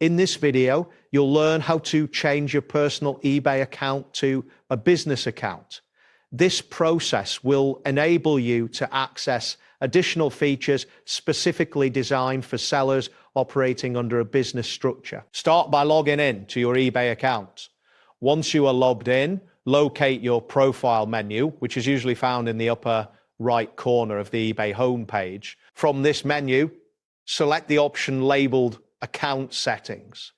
In this video, you'll learn how to change your personal eBay account to a business account. This process will enable you to access additional features specifically designed for sellers operating under a business structure. Start by logging in to your eBay account. Once you are logged in, locate your profile menu, which is usually found in the upper right corner of the eBay homepage. From this menu, select the option labeled Account Settings.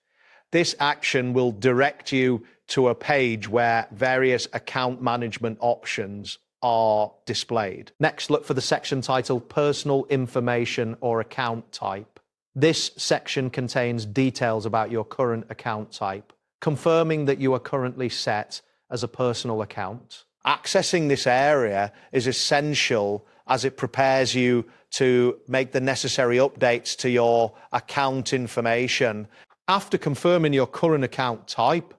This action will direct you to a page where various account management options are displayed. Next, look for the section titled Personal Information or Account Type. This section contains details about your current account type, confirming that you are currently set as a personal account. Accessing this area is essential as it prepares you to make the necessary updates to your account information. After confirming your current account type,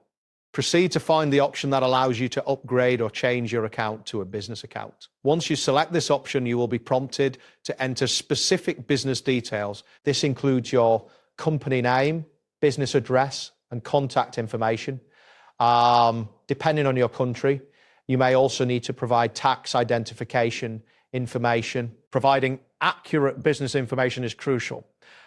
proceed to find the option that allows you to upgrade or change your account to a business account. Once you select this option, you will be prompted to enter specific business details. This includes your company name, business address, and contact information. Depending on your country, you may also need to provide tax identification information. Providing accurate business information is crucial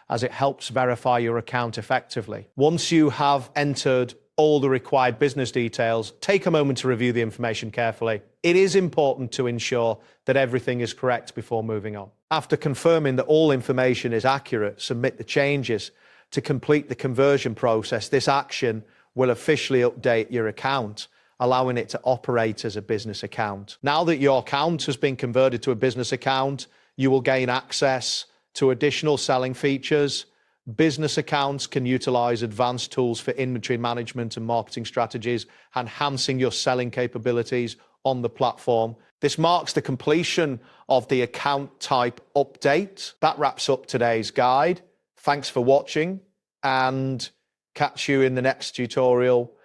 as it helps verify your account effectively. Once you have entered all the required business details, take a moment to review the information carefully. It is important to ensure that everything is correct before moving on. After confirming that all information is accurate, submit the changes. To complete the conversion process, this action will officially update your account, allowing it to operate as a business account. Now that your account has been converted to a business account, you will gain access to additional selling features. Business accounts can utilize advanced tools for inventory management and marketing strategies, enhancing your selling capabilities on the platform. This marks the completion of the account type update. That wraps up today's guide. Thanks for watching and catch you in the next tutorial.